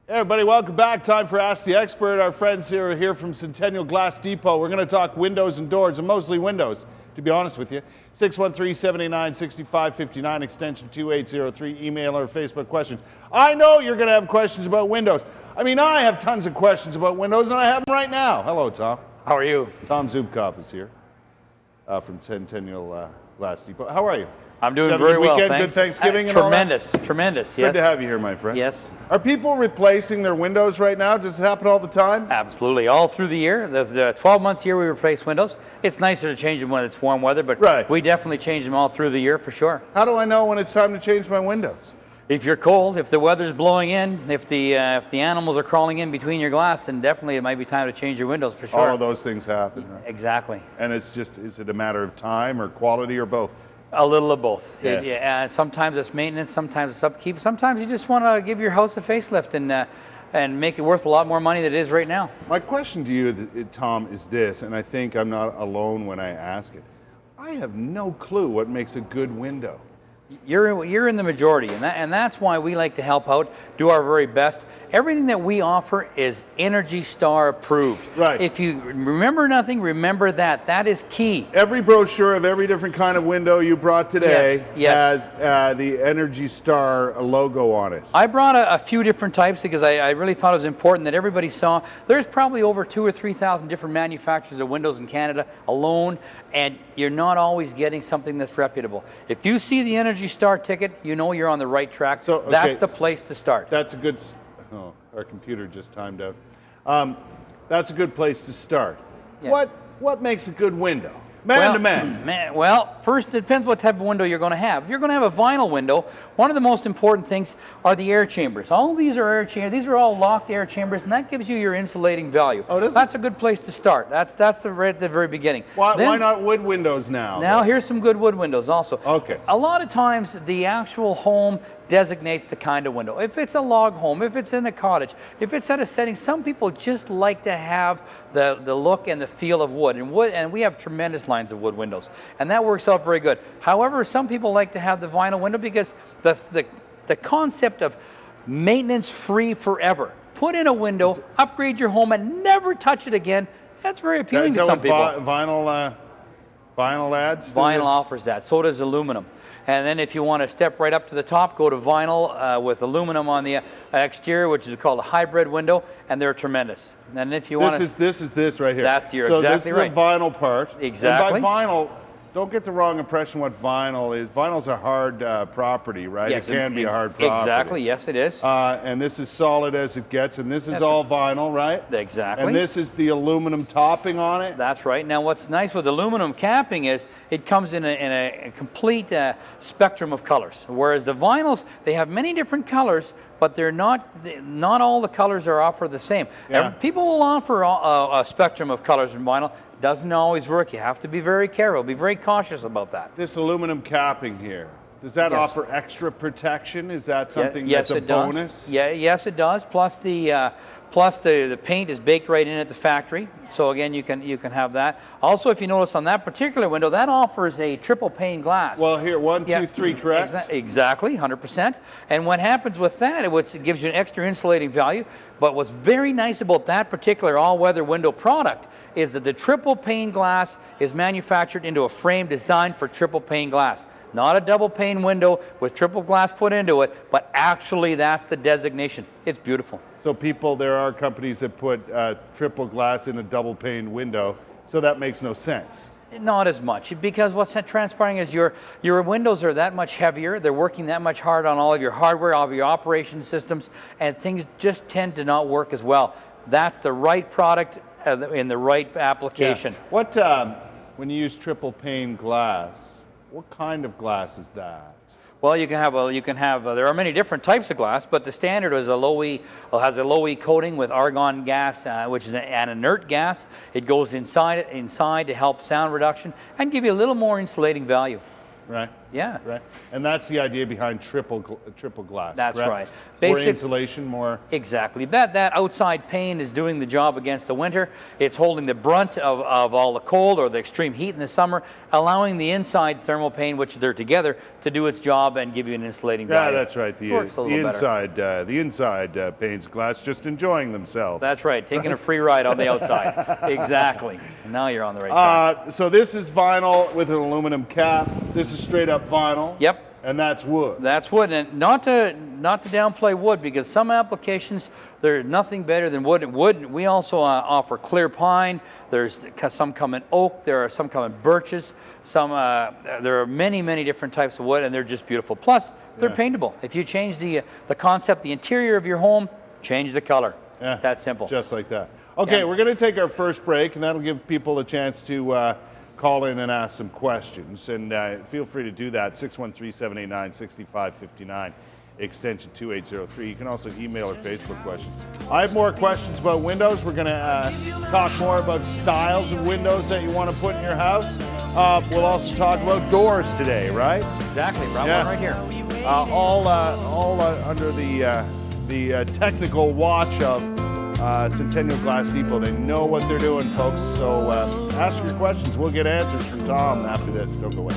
Hey everybody, welcome back. Time for Ask the Expert. Our friends here are here from Centennial Glass Depot. We're going to talk windows and doors, and mostly windows, to be honest with you. 613-789-6559, extension 2803, email or Facebook questions. I know you're going to have questions about windows. I mean, I have tons of questions about windows, and I have them right now. Hello, Tom. How are you? Tom Zoobkoff is here from Centennial Glass Depot. How are you? I'm doing very well, weekend, thanks. Good Thanksgiving and all that? Tremendous, yes. Good to have you here, my friend. Yes. Are people replacing their windows right now? Does it happen all the time? Absolutely, all through the year. The 12 months a year we replace windows. It's nicer to change them when it's warm weather, but we definitely change them all through the year for sure. How do I know when it's time to change my windows? If you're cold, if the weather's blowing in, if the animals are crawling in between your glass, then definitely it might be time to change your windows for sure. All of those things happen, right? Exactly. And it's just, is it a matter of time or quality or both? A little of both. Yeah. Sometimes it's maintenance, sometimes it's upkeep. Sometimes you just want to give your house a facelift and make it worth a lot more money than it is right now. My question to you, Tom, is this, and I think I'm not alone when I ask it. I have no clue what makes a good window. You're in the majority, and that's why we like to help out, do our very best. Everything that we offer is ENERGY STAR approved. Right. If you remember nothing, remember that. That is key. Every brochure of every different kind of window you brought today has the ENERGY STAR logo on it. I brought a few different types because I really thought it was important that everybody saw. There's probably over 2,000 or 3,000 different manufacturers of windows in Canada alone, and you're not always getting something that's reputable. If you see the ENERGY STAR ticket, you know you're on the right track. So that's the place to start. That's a good. Oh, our computer just timed out. That's a good place to start. Yeah. What makes a good window? Man to man. Well, first, it depends what type of window you're going to have. If you're going to have a vinyl window, one of the most important things are the air chambers. All of these are air chambers. These are all locked air chambers, and that gives you your insulating value. Oh, that's a good place to start. That's right at the very beginning. Why not wood windows now? Now, here's some good wood windows also. Okay. A lot of times, the actual home designates the kind of window. If it's a log home, if it's in a cottage, if it's at a setting, some people just like to have the look and the feel of wood. And we have tremendous lines of wood windows, and that works out very good. However, some people like to have the vinyl window because the concept of maintenance free forever. Put in a window, upgrade your home, and never touch it again. That's very appealing to some people. Vinyl adds? Vinyl offers that. So does aluminum. And then if you want to step right up to the top, go to vinyl with aluminum on the exterior, which is called a hybrid window, and they're tremendous. And if you want to... This is this right here. That's exactly right. So this is the vinyl part. Exactly. And by vinyl, don't get the wrong impression what vinyl is. Vinyl's a hard property, right? Yes, it can be a hard property. Exactly, yes it is. And this is solid as it gets, and this is all vinyl, right? Exactly. And this is the aluminum topping on it? That's right. Now what's nice with aluminum capping is it comes in a complete spectrum of colors. Whereas the vinyls, they have many different colors, but they're not all the colors are offered the same. Yeah. People will offer a spectrum of colors in vinyl. Doesn't always work. You have to be very careful, be very cautious about that. This aluminum capping here, does that offer extra protection? Is that something that's a bonus? Yes, it does. Plus the paint is baked right in at the factory. So again, you can have that. Also, if you notice on that particular window, that offers a triple pane glass. Well, here, 1, 2, 3, correct? Exactly, 100%. And what happens with that, it gives you an extra insulating value. But what's very nice about that particular all-weather window product is that the triple pane glass is manufactured into a frame designed for triple pane glass. Not a double pane window with triple glass put into it, but actually that's the designation. It's beautiful. So there are companies that put triple glass in a double pane window, so that makes no sense. Not as much, because what's transpiring is your windows are that much heavier, they're working that much hard on all of your hardware, all of your operation systems, and things just tend to not work as well. That's the right product in the right application. Yeah. When you use triple pane glass, what kind of glass is that? Well, you can have there are many different types of glass, but the standard is has a low E coating with argon gas, which is an inert gas. It goes inside to help sound reduction and give you a little more insulating value. Right. Yeah. Right. And that's the idea behind triple glass. That's correct? right. More insulation, more. Exactly. That outside pane is doing the job against the winter. It's holding the brunt of all the cold or the extreme heat in the summer, allowing the inside thermal pane, which they're together, to do its job and give you an insulating value. Yeah, that's right. The inside panes of glass just enjoying themselves. That's right. Taking a free ride on the outside. Exactly. And now you're on the right track. So this is vinyl with an aluminum cap. This is straight up vinyl. Yep. And that's wood. That's wood, and not to downplay wood, because some applications there's nothing better than wood. Wood. We also offer clear pine. There's some come in oak. There are some come in birches. Some there are many different types of wood, and they're just beautiful. Plus, they're paintable. If you change the concept, the interior of your home, change the color. Yeah. It's that simple. Just like that. Okay, we're going to take our first break, and that'll give people a chance to call in and ask some questions. And feel free to do that, 613-789-6559, extension 2803. You can also email or Facebook questions. I have more questions about windows. We're going to talk more about styles of windows that you want to put in your house. We'll also talk about doors today, right? Exactly. One right here. All under the technical watch of Centennial Glass Depot. They know what they're doing, folks. So ask your questions. We'll get answers from Tom after this. Don't go away.